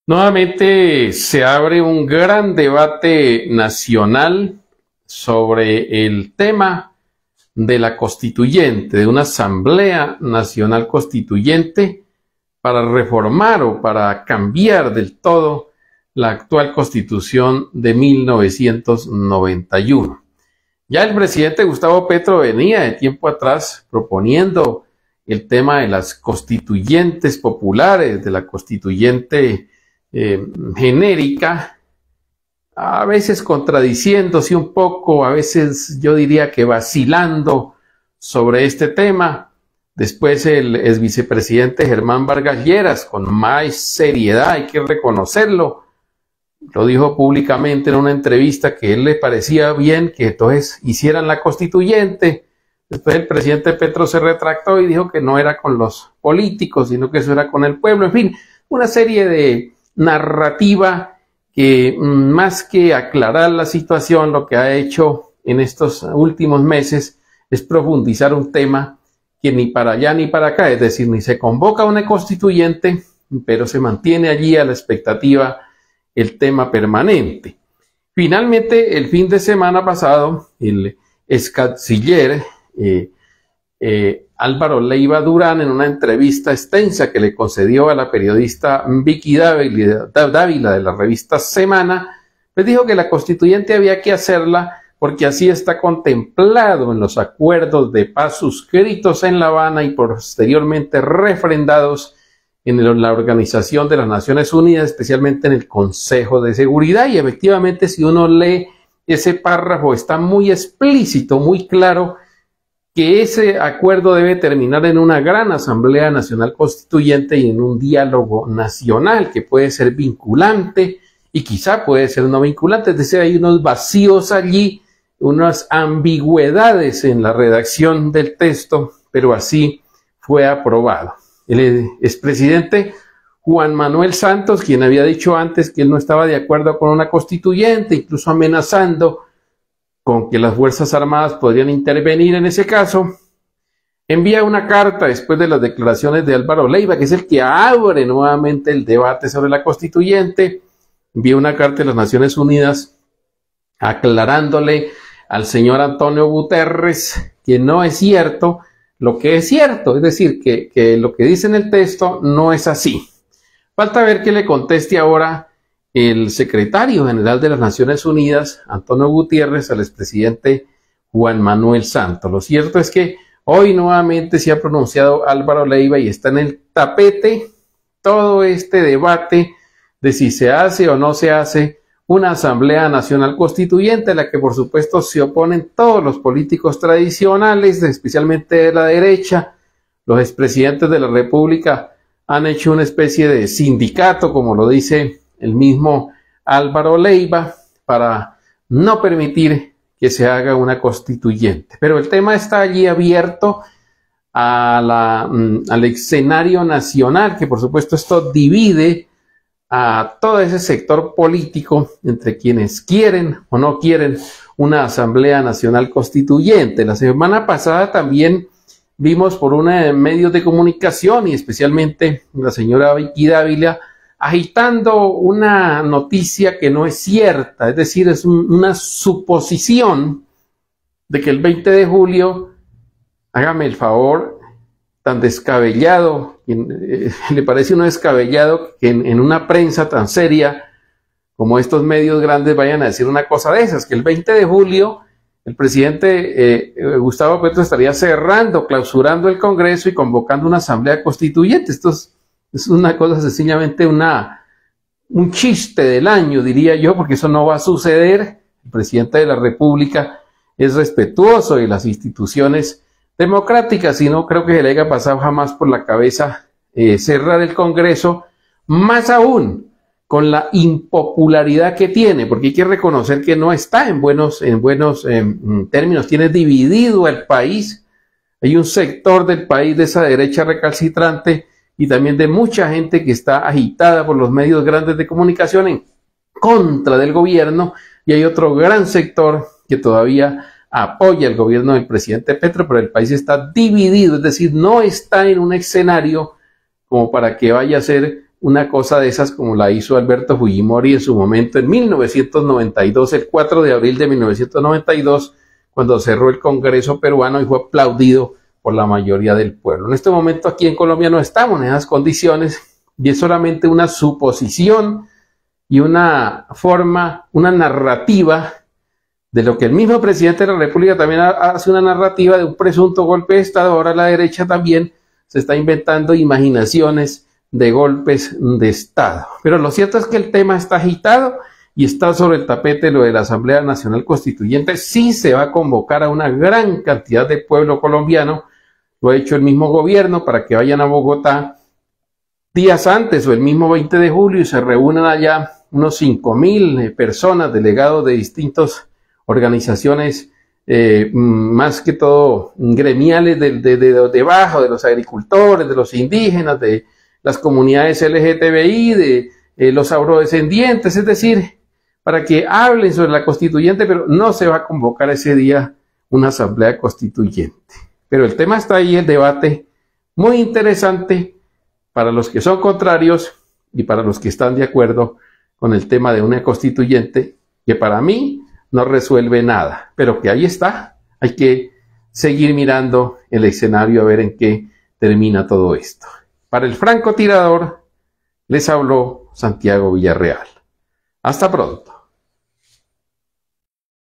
Nuevamente se abre un gran debate nacional sobre el tema de la constituyente, de una Asamblea Nacional Constituyente para reformar o para cambiar del todo la actual Constitución de 1991. Ya el presidente Gustavo Petro venía de tiempo atrás proponiendo el tema de las constituyentes populares, de la constituyente genérica, a veces contradiciéndose un poco, a veces yo diría que vacilando sobre este tema. Después el ex vicepresidente Germán Vargas Lleras, con más seriedad, hay que reconocerlo, lo dijo públicamente en una entrevista que a él le parecía bien que entonces hicieran la constituyente. Después el presidente Petro se retractó y dijo que no era con los políticos, sino que eso era con el pueblo. En fin, una serie de narrativa que más que aclarar la situación, lo que ha hecho en estos últimos meses es profundizar un tema que ni para allá ni para acá, es decir, ni se convoca una constituyente, pero se mantiene allí a la expectativa el tema permanente. Finalmente, el fin de semana pasado, el ex canciller Álvaro Leiva Durán, en una entrevista extensa que le concedió a la periodista Vicky Dávila de la revista Semana, le dijo que la constituyente había que hacerla porque así está contemplado en los acuerdos de paz suscritos en La Habana y posteriormente refrendados en la Organización de las Naciones Unidas, especialmente en el Consejo de Seguridad. Y efectivamente, si uno lee ese párrafo, está muy explícito, muy claro, que ese acuerdo debe terminar en una gran Asamblea Nacional Constituyente y en un diálogo nacional que puede ser vinculante y quizá puede ser no vinculante. Es decir, hay unos vacíos allí, unas ambigüedades en la redacción del texto, pero así fue aprobado. El expresidente Juan Manuel Santos, quien había dicho antes que él no estaba de acuerdo con una constituyente, incluso amenazando con que las Fuerzas Armadas podrían intervenir en ese caso, envía una carta después de las declaraciones de Álvaro Leiva, que es el que abre nuevamente el debate sobre la constituyente, envía una carta de las Naciones Unidas aclarándole al señor Antonio Guterres que no es cierto lo que es cierto, es decir, que lo que dice en el texto no es así. Falta ver qué le conteste ahora el secretario general de las Naciones Unidas, Antonio Guterres, al expresidente Juan Manuel Santos. Lo cierto es que hoy nuevamente se ha pronunciado Álvaro Leiva y está en el tapete todo este debate de si se hace o no se hace una Asamblea Nacional Constituyente, a la que por supuesto se oponen todos los políticos tradicionales, especialmente de la derecha. Los expresidentes de la República han hecho una especie de sindicato, como lo dice el mismo Álvaro Leiva, para no permitir que se haga una constituyente. Pero el tema está allí abierto al escenario nacional, que por supuesto esto divide a todo ese sector político entre quienes quieren o no quieren una Asamblea Nacional Constituyente. La semana pasada también vimos por una de medios de comunicación y especialmente la señora Vicky Dávila agitando una noticia que no es cierta, es decir, es una suposición de que el 20 de julio, hágame el favor, tan descabellado, le parece uno descabellado que en una prensa tan seria como estos medios grandes vayan a decir una cosa de esas, que el 20 de julio el presidente Gustavo Petro estaría cerrando, clausurando el Congreso y convocando una asamblea constituyente. Esto es una cosa sencillamente un chiste del año, diría yo, porque eso no va a suceder. El presidente de la República es respetuoso de las instituciones democráticas y no creo que se le haya pasado jamás por la cabeza cerrar el Congreso, más aún con la impopularidad que tiene, porque hay que reconocer que no está en buenos términos, tiene dividido el país. Hay un sector del país de esa derecha recalcitrante y también de mucha gente que está agitada por los medios grandes de comunicación en contra del gobierno, y hay otro gran sector que todavía apoya el gobierno del presidente Petro, pero el país está dividido, es decir, no está en un escenario como para que vaya a ser una cosa de esas como la hizo Alberto Fujimori en su momento en 1992, el 4 de abril de 1992, cuando cerró el Congreso peruano y fue aplaudido por la mayoría del pueblo. En este momento aquí en Colombia no estamos en esas condiciones y es solamente una suposición y una forma, una narrativa de lo que el mismo presidente de la República también hace, una narrativa de un presunto golpe de Estado. Ahora la derecha también se está inventando imaginaciones de golpes de Estado. Pero lo cierto es que el tema está agitado y está sobre el tapete lo de la Asamblea Nacional Constituyente. Sí se va a convocar a una gran cantidad de pueblo colombiano, lo ha hecho el mismo gobierno, para que vayan a Bogotá días antes o el mismo 20 de julio y se reúnan allá unos 5.000 personas, delegados de distintas organizaciones, más que todo gremiales de abajo, de los agricultores, de los indígenas, de las comunidades LGTBI, de los afrodescendientes, es decir, para que hablen sobre la constituyente, pero no se va a convocar ese día una asamblea constituyente. Pero el tema está ahí, el debate, muy interesante para los que son contrarios y para los que están de acuerdo con el tema de una constituyente, que para mí no resuelve nada, pero que ahí está. Hay que seguir mirando el escenario a ver en qué termina todo esto. Para el francotirador les habló Santiago Villarreal. Hasta pronto.